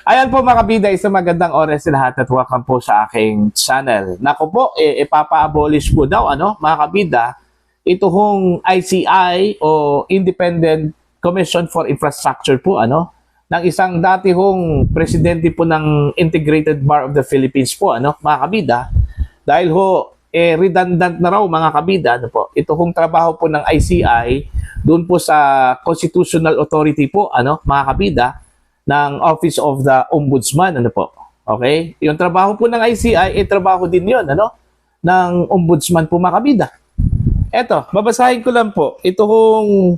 Ayan po mga kabida, isang magandang oras sa lahat at welcome po sa aking channel. Naku po, ipapa-abolish po daw, mga kabida, ito hong ICI o Independent Commission for Infrastructure po, ng isang dati hong presidente po ng Integrated Bar of the Philippines po, mga kabida. Dahil redundant na raw mga kabida, ito hong trabaho po ng ICI doon po sa Constitutional Authority po, mga kabida, ng Office of the Ombudsman, Okay? Yung trabaho po ng ICI, trabaho din yun, ng Ombudsman po mga kabida. Eto, babasahin ko lang po. Ito hong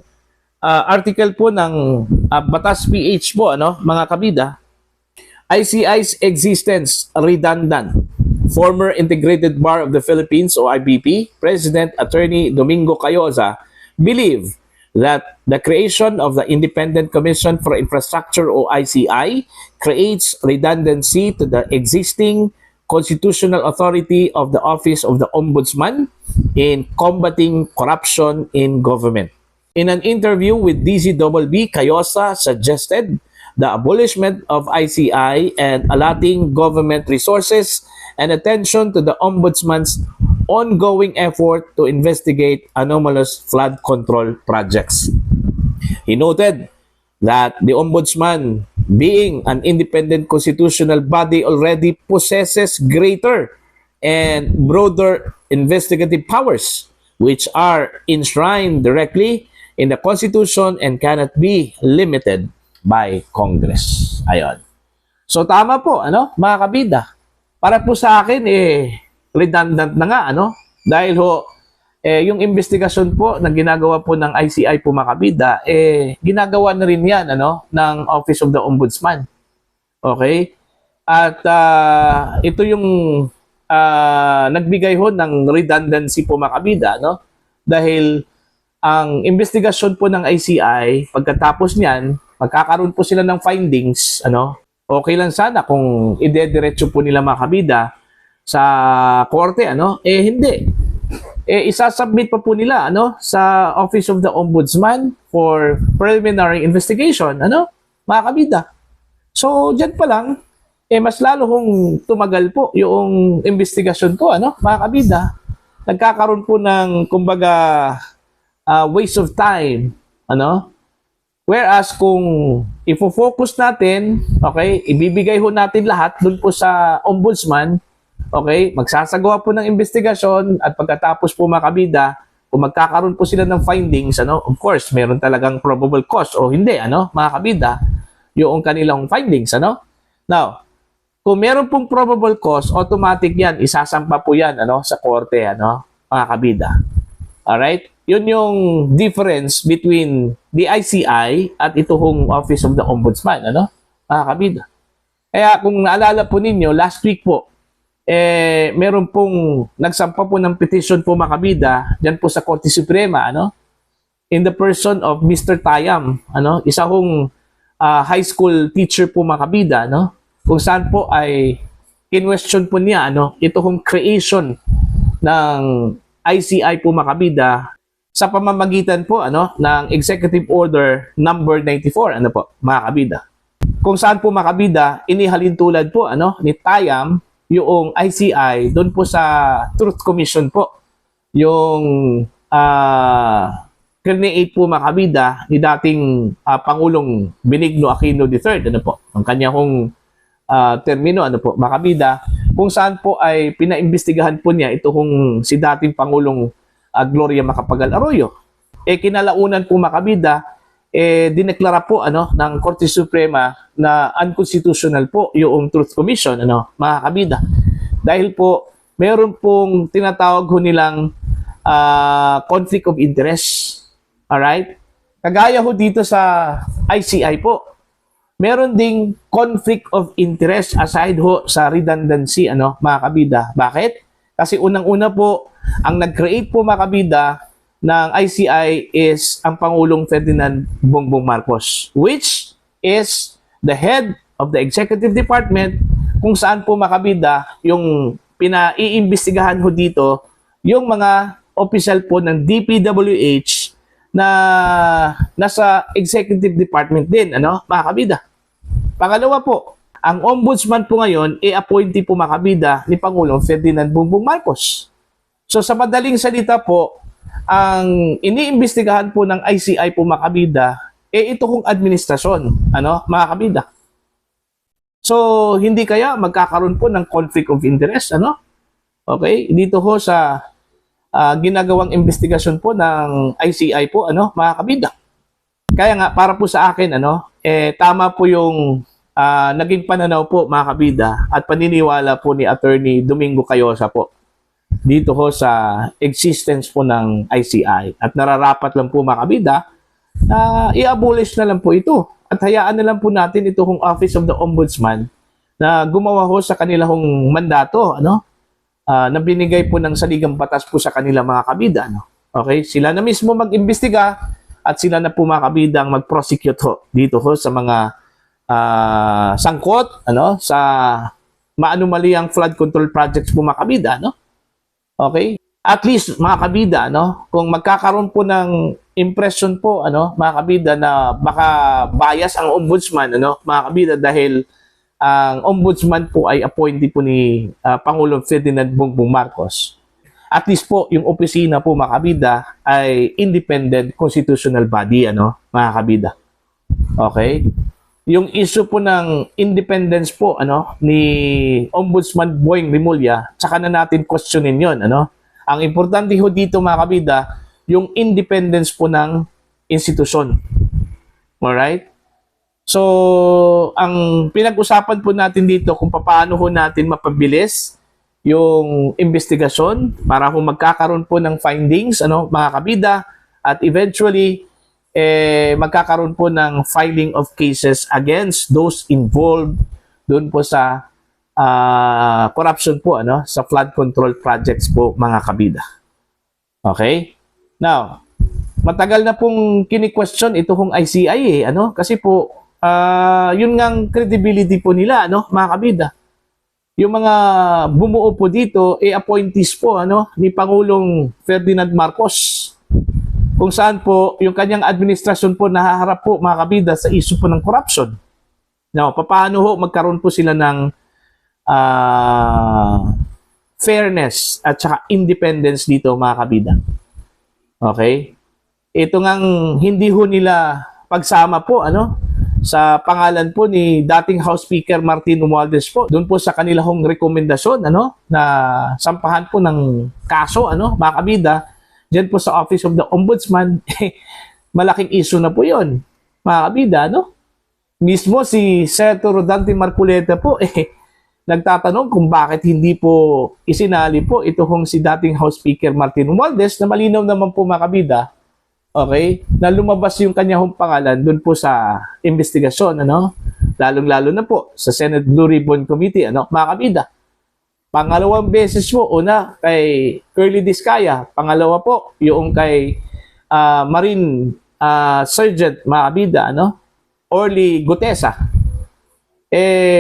article po ng Batas PH po, mga kabida. ICI's existence redundant. Former Integrated Bar of the Philippines o IBP, President Attorney Domingo Cayosa, believe that the creation of the Independent Commission for Infrastructure o ICI creates redundancy to the existing constitutional authority of the Office of the Ombudsman in combating corruption in government. In an interview with DZBB, Cayosa suggested the abolishment of ICI and allotting government resources and attention to the Ombudsman's ongoing effort to investigate anomalous flood control projects. He noted that the Ombudsman, being an independent constitutional body, already possesses greater and broader investigative powers, which are enshrined directly in the Constitution and cannot be limited by Congress. Ayon. So tama po, mga kabida. Para po sa akin, redundant na nga, dahil yung investigasyon po na ginagawa po ng ICI po mga kabida, ginagawa na rin yan, ng Office of the Ombudsman. Okay? At ito yung nagbigay ng redundancy po mga kabida, dahil ang investigasyon po ng ICI, pagkatapos niyan, magkakaroon po sila ng findings, okay lang sana kung idediretso po nila mga kabida sa korte, hindi. Isasubmit pa po nila, sa Office of the Ombudsman for preliminary investigation, mga kabida. So, dyan pa lang, mas lalo kung tumagal po yung investigasyon po, mga kabida. Nagkakaroon po ng, kumbaga, waste of time, Whereas kung ifo-focus natin, okay, ibibigay natin lahat dun po sa ombudsman, okay, magsasagawa po ng investigasyon at pagkatapos po mga kabida, kung magkakaroon po sila ng findings, of course, meron talagang probable cause o hindi, mga kabida, yung kanilang findings, Now, kung meron pong probable cause, automatic yan, isasampa po yan, sa korte, mga kabida. Alright? Yun yung difference between the ICI at ito hong Office of the Ombudsman, mga kabida. Kaya kung naalala po ninyo, last week po, meron pong nagsampa po ng petition po mga kabida, dyan po sa Korte Suprema, in the person of Mr. Tayam, isa hong high school teacher po mga kabida, kung saan po ay in-question po niya, ito hong creation ng ICI po mga kabida, sa pamamagitan po ng Executive Order number 94 mga kabida. Kung saan po mga kabida inihalin tulad po ni Tayam yung ICI doon po sa Truth Commission po, yung create po mga kabida ni dating Pangulong Benigno Aquino III, ang kanya hong termino mga kabida, kung saan po ay pinaimbestigahan po niya ito hong si dating Pangulong Gloria Macapagal Arroyo. Kinalaunan po mga kabida, dineklara po ng Korte Suprema na unconstitutional po yung Truth Commission, mga kabida. Dahil po, meron pong tinatawag nilang conflict of interest. Alright? Kagaya dito sa ICI po, meron ding conflict of interest aside sa redundancy, mga kabida. Bakit? Kasi unang-una po, ang nag-create po mga kabida ng ICI is ang Pangulong Ferdinand Bongbong Marcos, which is the head of the Executive Department, kung saan po mga kabida yung pinaiimbestigahan dito yung mga official po ng DPWH na nasa Executive Department din, mga kabida. Pangalawa po, ang ombudsman po ngayon, appointee po mga kabida ni Pangulong Ferdinand Bongbong Marcos. So sa madaling salita po, ang iniimbestigahan po ng ICI po mga kabida, ito kong administrasyon, mga kabida. So hindi kaya magkakaroon po ng conflict of interest, Okay, dito ho sa ginagawang investigasyon po ng ICI po, mga kabida. Kaya nga, para po sa akin, tama po yung naging pananaw po, mga kabida, at paniniwala po ni Attorney Domingo Cayosa po dito ho sa existence po ng ICI. At nararapat lang po, mga kabida, na i-abolish na lang po ito. At hayaan na lang po natin ito kung Office of the Ombudsman na gumawa ho sa kanilang mandato, na binigay po ng saligang batas po sa kanila mga kabida. Okay? Sila na mismo mag-imbestiga at sila na po mga kabida ang mag-prosecute ho dito ho sa mga sangkot, sa maanomaliang flood control projects po mga kabida. Okay? At least mga kabida, kung magkakaroon po ng impression po, mga kabida, na baka bias ang ombudsman, mga kabida, dahil ang ombudsman po ay appointee po ni Pangulong Ferdinand Bongbong Marcos. At least po, yung opisina po, mga kabida, ay independent constitutional body, mga kabida. Okay? Yung issue po ng independence po, ni Ombudsman Boying Rimulya, tsaka na natin questionin yun, Ang importante ho dito, mga kabida, yung independence po ng institusyon. Alright? So, ang pinag-usapan po natin dito kung paano ho natin mapabilis yung investigasyon para ho magkakaroon po ng findings, mga kabida, at eventually, magkakaroon po ng filing of cases against those involved doon po sa corruption po, sa flood control projects po, mga kabida. Okay? Now, matagal na pong kini-question ito kung ICI, kasi po, yun ngang credibility po nila, mga kabida. Yung mga bumuo po dito, appointees po, ni Pangulong Ferdinand Marcos. Kung saan po, yung kanyang administrasyon po nahaharap po, mga kabida, sa issue po ng corruption. Now, paano ho magkaroon po sila ng fairness at saka independence dito, mga kabida. Okay? Ito ngang hindi ho nila pagsama po, sa pangalan po ni dating House Speaker Martin Romualdez po, doon po sa kanilang rekomendasyon, na sampahan po ng kaso, mga kabida, dyan po sa Office of the Ombudsman, malaking issue na po yon, mga kabida, Mismo si Senator Rodante Marcoleta po, nagtatanong kung bakit hindi po isinali po ito kung si dating House Speaker Martin Romualdez, na malinaw naman po, mga kabida, okay, na lumabas yung kanyang pangalan doon po sa investigasyon, lalong-lalo na po sa Senate Blue Ribbon Committee, mga kabida. Pangalawang beses po, una kay Curly Discaya, pangalawa po yung kay Marine Sergeant, mga kabida, Orly Gutesa.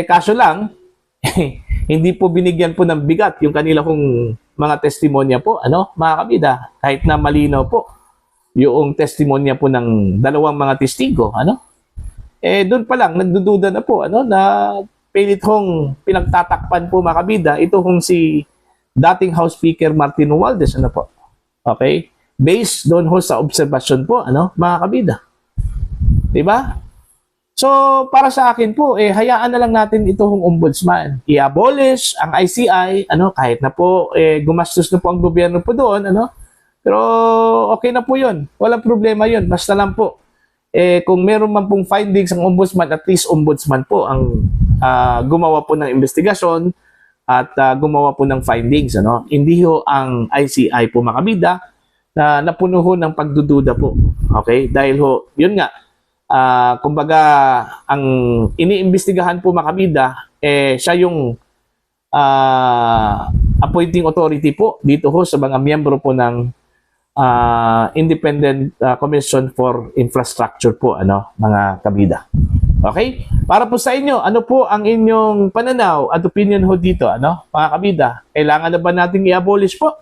Kaso lang, hindi po binigyan po ng bigat yung kanilang mga testimonya po, mga kabida, kahit na malinaw po yung testimonya po ng dalawang mga testigo, doon pa lang, nagdududa na po, na pilit hong pinagtatakpan po, mga kabida, ito hong si dating House Speaker Martin Romualdez, po. Okay? Based doon ho sa obserbasyon po, mga kabida. Diba? So, para sa akin po, hayaan na lang natin ito hong ombudsman. I-abolish ang ICI, kahit na po, gumastos na po ang gobyerno po doon, pero okay na po yun. Walang problema yun. Basta lang po, kung meron man pong findings ang ombudsman, at least ombudsman po ang gumawa po ng investigasyon at gumawa po ng findings. Hindi ho ang ICI po, mga kabida, na napuno ho ng pagdududa po. Okay? Dahil ho, yun nga, kumbaga, ang iniimbestigahan po, mga kabida, siya yung appointing authority po dito ho sa mga miyembro po ng Independent Commission for Infrastructure po, mga kabida. Okay? Para po sa inyo, ano po ang inyong pananaw at opinion ho dito, mga kabida? Kailangan na ba nating i-abolish po?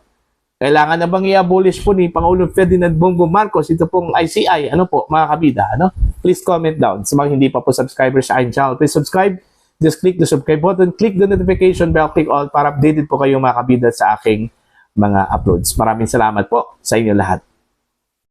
Kailangan na bang i-abolish po ni Pangulong Ferdinand Bongbong Marcos ito pong ICI? Ano po, mga kabida? Please comment down. Sa mga hindi pa po subscribers sa aking channel, please subscribe. just click the subscribe button, click the notification bell, click all para updated po kayo mga kabida sa aking mga uploads. Maraming salamat po sa inyo lahat.